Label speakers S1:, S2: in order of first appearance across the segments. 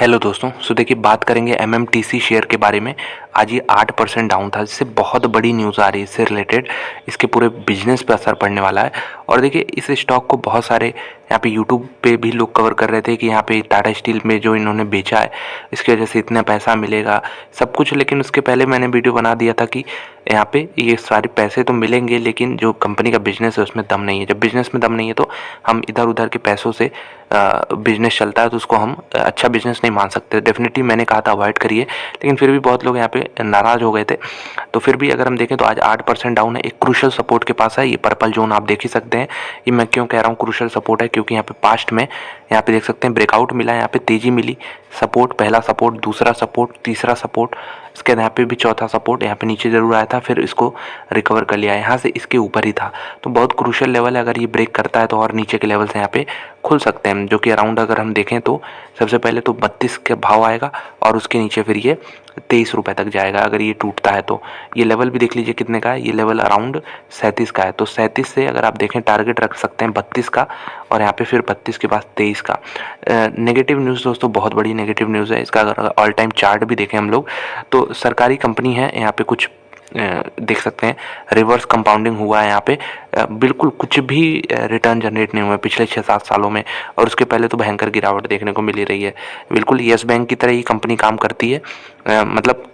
S1: Hello दोस्तों। देखिए बात करेंगे एमएमटीसी शेयर के बारे में। आज ये 8% डाउन था, जिससे बहुत बड़ी न्यूज़ आ रही है इससे रिलेटेड। इसके पूरे बिजनेस पे असर पड़ने वाला है। और देखिए इस स्टॉक को बहुत सारे यहाँ पे यूट्यूब पे भी लोग कवर कर रहे थे कि यहाँ पे टाटा स्टील में जो इन्होंने बेचा है इसकी वजह से इतना पैसा मिलेगा सब कुछ। लेकिन उसके पहले मैंने वीडियो बना दिया था कि यहाँ पे ये सारे पैसे तो मिलेंगे, लेकिन जो कंपनी का बिजनेस है उसमें दम नहीं है। जब बिजनेस में दम नहीं है तो हम इधर उधर के पैसों से बिजनेस चलता है तो उसको हम अच्छा बिजनेस नहीं मान सकते। डेफिनेटली मैंने कहा था अवॉइड करिए, लेकिन फिर भी बहुत लोग यहाँ पे नाराज़ हो गए थे। तो फिर भी अगर हम देखें तो आज 8% डाउन है। एक क्रूशल सपोर्ट के पास है, ये पर्पल जोन आप देख ही सकते हैं। ये मैं क्यों कह रहा हूँ क्रूशल सपोर्ट है, क्योंकि यहाँ पे पास्ट में यहाँ पे देख सकते हैं ब्रेकआउट मिला है, यहाँ पे तेजी मिली, सपोर्ट, पहला सपोर्ट, दूसरा सपोर्ट, तीसरा सपोर्ट, इसके यहाँ पे भी चौथा सपोर्ट, यहाँ पे नीचे जरूर आया था, फिर इसको रिकवर कर लिया, यहाँ से इसके ऊपर ही था। तो बहुत क्रूशल लेवल है, अगर ये ब्रेक करता है तो और नीचे के लेवल से यहाँ पे खुल सकते हैं, जो कि अराउंड अगर हम देखें तो सबसे पहले तो 32 के भाव आएगा और उसके नीचे फिर ये 23 रुपये तक जाएगा अगर ये टूटता है तो। ये लेवल भी देख लीजिए कितने का है, ये लेवल अराउंड 37 का है। तो 37 से अगर आप देखें टारगेट रख सकते हैं 32 का, और यहाँ पे फिर 32 के बाद 23 का। नेगेटिव न्यूज़ दोस्तों, बहुत बड़ी नेगेटिव न्यूज़ है इसका। अगर ऑल टाइम चार्ट भी देखें हम लोग तो सरकारी कंपनी है, यहाँ पे कुछ देख सकते हैं रिवर्स कंपाउंडिंग हुआ है यहाँ पे। बिल्कुल कुछ भी रिटर्न जनरेट नहीं हुआ है पिछले 6-7 सालों में, और उसके पहले तो भयंकर गिरावट देखने को मिली रही है। बिल्कुल येस बैंक की तरह ही कंपनी काम करती है, मतलब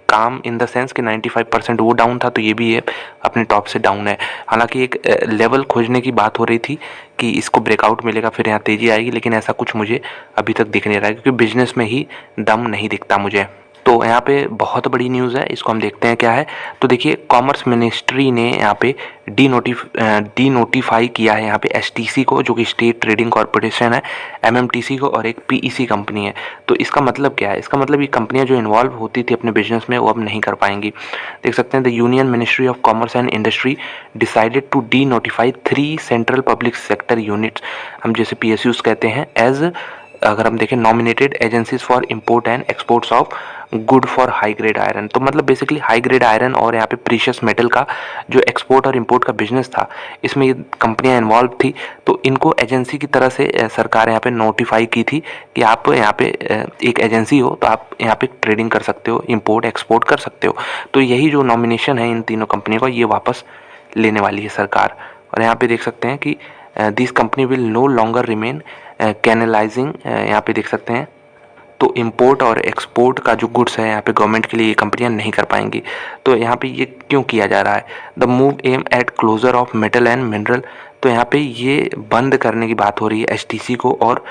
S1: काम इन द सेंस कि 95% वो डाउन था तो ये भी है अपने टॉप से डाउन है। हालांकि एक लेवल खोजने की बात हो रही थी कि इसको ब्रेकआउट मिलेगा फिर यहाँ तेज़ी आएगी, लेकिन ऐसा कुछ मुझे अभी तक दिख नहीं रहा है, क्योंकि बिजनेस में ही दम नहीं दिखता मुझे। तो यहाँ पे बहुत बड़ी न्यूज़ है, इसको हम देखते हैं क्या है। तो देखिए कॉमर्स मिनिस्ट्री ने यहाँ पे डी नोटिफाई किया है यहाँ पे एसटीसी को, जो कि स्टेट ट्रेडिंग कॉरपोरेशन है, एमएमटीसी को, और एक पीईसी कंपनी है। तो इसका मतलब क्या है? इसका मतलब ये कंपनियां जो इन्वॉल्व होती थी अपने बिजनेस में वो अब नहीं कर पाएंगी। देख सकते हैं the union ministry of commerce and industry decided to D notify 3 central public sector units, हम जैसे पीएसयूज कहते हैं, एज अगर हम देखें nominated agencies for import and exports of good for high grade iron. तो मतलब बेसिकली हाई ग्रेड आयरन और यहाँ पे प्रीशियस मेटल का जो एक्सपोर्ट और इंपोर्ट का बिजनेस था, इसमें ये कंपनियां इन्वॉल्व थी। तो इनको एजेंसी की तरह से सरकार यहाँ पे नोटिफाई की थी कि आप यहाँ पे एक एजेंसी हो तो आप यहाँ पे ट्रेडिंग कर सकते हो, इंपोर्ट एक्सपोर्ट कर सकते हो। तो यही जो नॉमिनेशन है इन तीनों कंपनियों का, ये वापस लेने वाली है सरकार। और यहाँ पे देख सकते हैं कि this company will no longer remain canalising, यहाँ पे देख सकते हैं। तो इंपोर्ट और एक्सपोर्ट का जो गुड्स है यहाँ पे गवर्नमेंट के लिए ये कंपनियां नहीं कर पाएंगी। तो यहाँ पे ये क्यों किया जा रहा है? The move aim at closure of metal and mineral. तो यहाँ पे ये बंद करने की बात हो रही है एसटीसी को। और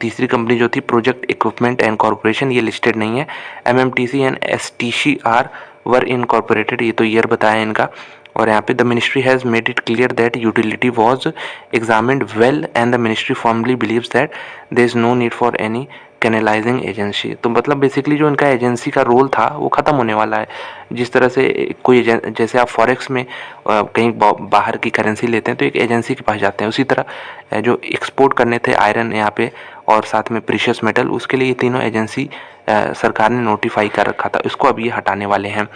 S1: तीसरी कंपनी जो थी प्रोजेक्ट इक्विपमेंट एंड कॉरपोरेशन, ये लिस्टेड नहीं है। MMTC and STC are were incorporated, ये तो ईयर बताया इनका। और यहाँ पे the ministry has made it clear that utility was examined well and the ministry formally believes that there is no need for any canalising agency. तो मतलब basically जो इनका एजेंसी का रोल था वो ख़त्म होने वाला है। जिस तरह से कोई जैसे आप फॉरेक्स में कहीं बाहर की करेंसी लेते हैं तो एक एजेंसी के पास जाते हैं, उसी तरह जो एक्सपोर्ट करने थे आयरन यहाँ पे और साथ में प्रीशियस मेटल, उसके लिए ये तीनों एजेंसी सरकार ने नोटिफाई कर रखा था, इसको अब ये हटाने वाले हैं।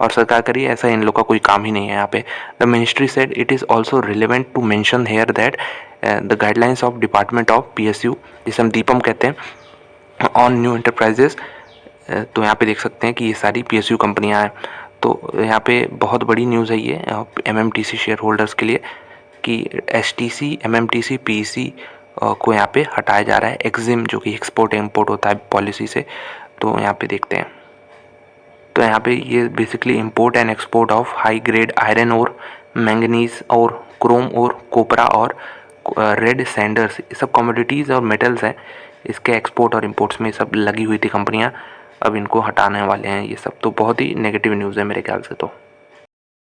S1: और सरकार करिए ऐसा इन लोग का कोई काम ही नहीं है यहाँ पे। The ministry said it is also relevant to mention here that the guidelines of department of PSU, जिसे हम दीपम कहते हैं, ऑन न्यू एंटरप्राइजेस। तो यहाँ पे देख सकते हैं कि ये सारी पीएसयू कंपनियाँ हैं। तो यहाँ पे बहुत बड़ी न्यूज़ है ये एमएमटीसी शेयर होल्डर्स के लिए कि एसटीसी, एमएमटीसी, पीईसी को यहाँ पे हटाया जा रहा है एक्जिम, जो कि एक्सपोर्ट इम्पोर्ट होता है पॉलिसी से। तो यहाँ पे देखते हैं, तो यहाँ पे ये basically import and export of high grade iron और मैंगनीज और क्रोम और कोपरा और रेड सैंडर्स, ये सब कमोडिटीज़ और मेटल्स हैं, इसके एक्सपोर्ट और इंपोर्ट्स में सब लगी हुई थी कंपनियाँ, अब इनको हटाने वाले हैं ये सब। तो बहुत ही नेगेटिव न्यूज़ है मेरे ख्याल से तो।